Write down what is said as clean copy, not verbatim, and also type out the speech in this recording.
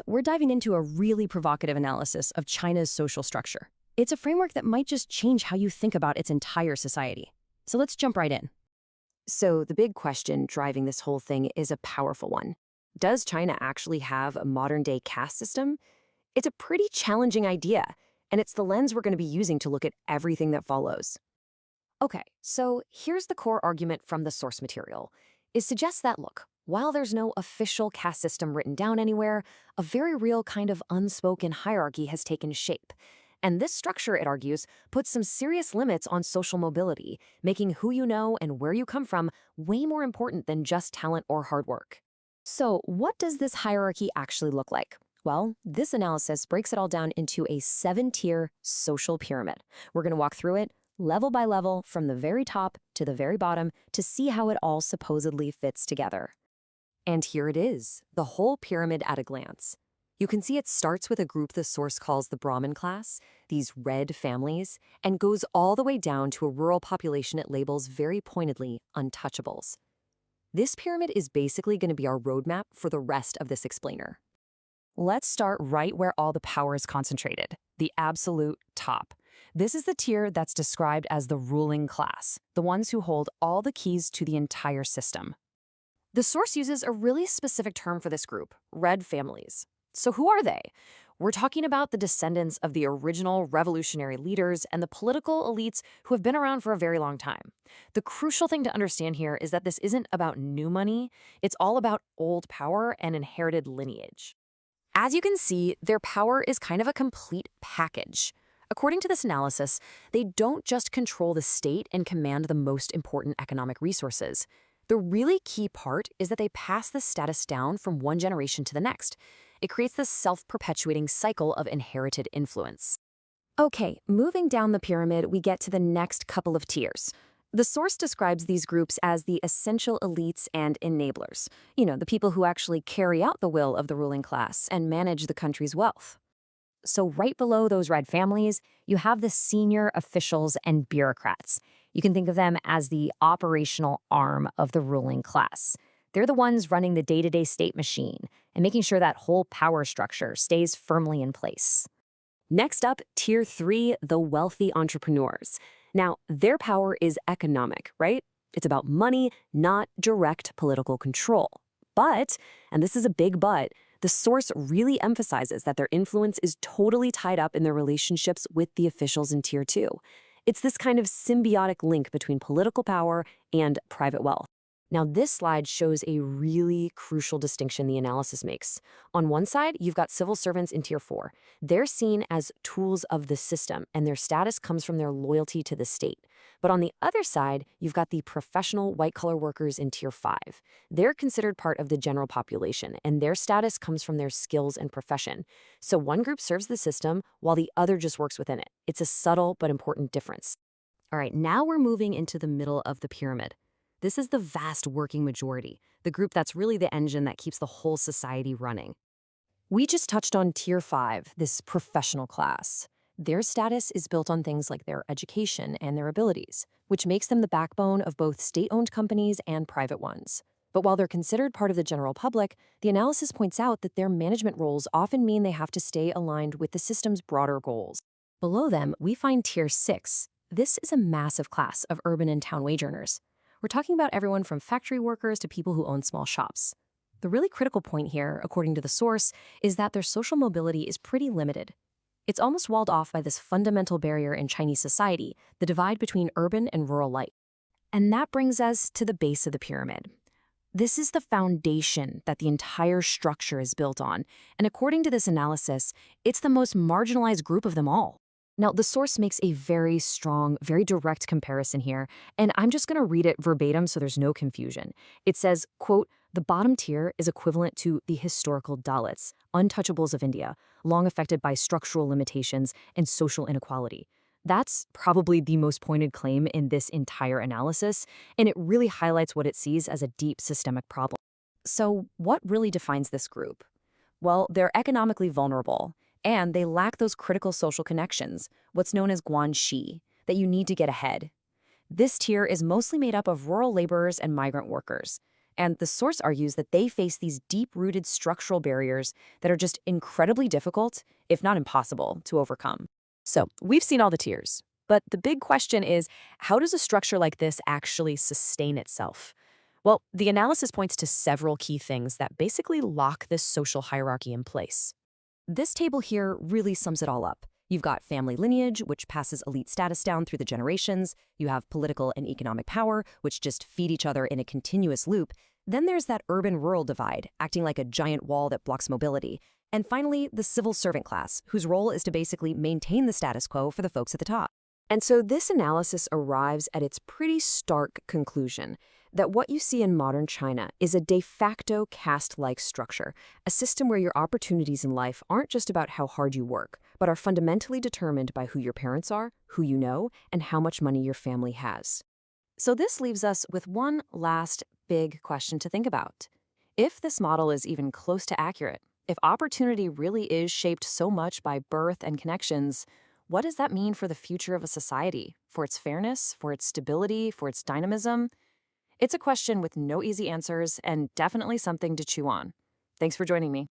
We're diving into a really provocative analysis of China's social structure. It's a framework that might just change how you think about its entire society. So let's jump right in. So, the big question driving this whole thing is a powerful one. Does China actually have a modern day caste system? It's a pretty challenging idea, and it's the lens we're going to be using to look at everything that follows. Okay, so here's the core argument from the source material. It suggests that, look, while there's no official caste system written down anywhere, a very real kind of unspoken hierarchy has taken shape. And this structure, it argues, puts some serious limits on social mobility, making who you know and where you come from way more important than just talent or hard work. So, what does this hierarchy actually look like? Well, this analysis breaks it all down into a 7-tier social pyramid. We're going to walk through it level by level from the very top to the very bottom to see how it all supposedly fits together. And here it is, the whole pyramid at a glance. You can see it starts with a group the source calls the Brahmin class, these red families, and goes all the way down to a rural population it labels very pointedly untouchables. This pyramid is basically going to be our roadmap for the rest of this explainer. Let's start right where all the power is concentrated, the absolute top. This is the tier that's described as the ruling class, the ones who hold all the keys to the entire system. The source uses a really specific term for this group, red families. So who are they? We're talking about the descendants of the original revolutionary leaders and the political elites who have been around for a very long time. The crucial thing to understand here is that this isn't about new money, it's all about old power and inherited lineage. As you can see, their power is kind of a complete package. According to this analysis, they don't just control the state and command the most important economic resources. The really key part is that they pass this status down from one generation to the next. It creates this self-perpetuating cycle of inherited influence. Okay, moving down the pyramid, we get to the next couple of tiers. The source describes these groups as the essential elites and enablers. The people who actually carry out the will of the ruling class and manage the country's wealth. So right below those red families, you have the senior officials and bureaucrats. You can think of them as the operational arm of the ruling class. They're the ones running the day-to-day state machine and making sure that whole power structure stays firmly in place. Next up, tier 3, the wealthy entrepreneurs. Now, their power is economic, right? It's about money, not direct political control. But, and this is a big but, the source really emphasizes that their influence is totally tied up in their relationships with the officials in tier 2. It's this kind of symbiotic link between political power and private wealth. Now, this slide shows a really crucial distinction the analysis makes. On one side, you've got civil servants in tier 4. They're seen as tools of the system, and their status comes from their loyalty to the state. But on the other side, you've got the professional white-collar workers in tier 5. They're considered part of the general population, and their status comes from their skills and profession. So one group serves the system, while the other just works within it. It's a subtle but important difference. All right, now we're moving into the middle of the pyramid. This is the vast working majority, the group that's really the engine that keeps the whole society running. We just touched on tier 5, this professional class. Their status is built on things like their education and their abilities, which makes them the backbone of both state-owned companies and private ones. But while they're considered part of the general public, the analysis points out that their management roles often mean they have to stay aligned with the system's broader goals. Below them, we find tier 6. This is a massive class of urban and town wage earners. We're talking about everyone from factory workers to people who own small shops. The really critical point here, according to the source, is that their social mobility is pretty limited. It's almost walled off by this fundamental barrier in Chinese society, the divide between urban and rural life. And that brings us to the base of the pyramid. This is the foundation that the entire structure is built on, and according to this analysis, it's the most marginalized group of them all. Now, the source makes a very strong, very direct comparison here, and I'm just going to read it verbatim so there's no confusion. It says, quote, "The bottom tier is equivalent to the historical Dalits, untouchables of India, long affected by structural limitations and social inequality." That's probably the most pointed claim in this entire analysis, and it really highlights what it sees as a deep systemic problem. So, what really defines this group? Well, they're economically vulnerable, and they lack those critical social connections, what's known as guanxi, that you need to get ahead. This tier is mostly made up of rural laborers and migrant workers. And the source argues that they face these deep-rooted structural barriers that are just incredibly difficult, if not impossible, to overcome. So, we've seen all the tiers. But the big question is, how does a structure like this actually sustain itself? Well, the analysis points to several key things that basically lock this social hierarchy in place. This table here really sums it all up. You've got family lineage, which passes elite status down through the generations. You have political and economic power, which just feed each other in a continuous loop. Then there's that urban-rural divide, acting like a giant wall that blocks mobility. And finally, the civil servant class, whose role is to basically maintain the status quo for the folks at the top. And so this analysis arrives at its pretty stark conclusion that what you see in modern China is a de facto caste-like structure, a system where your opportunities in life aren't just about how hard you work, but are fundamentally determined by who your parents are, who you know, and how much money your family has. So this leaves us with one last big question to think about. If this model is even close to accurate, if opportunity really is shaped so much by birth and connections, what does that mean for the future of a society, for its fairness, for its stability, for its dynamism? It's a question with no easy answers and definitely something to chew on. Thanks for joining me.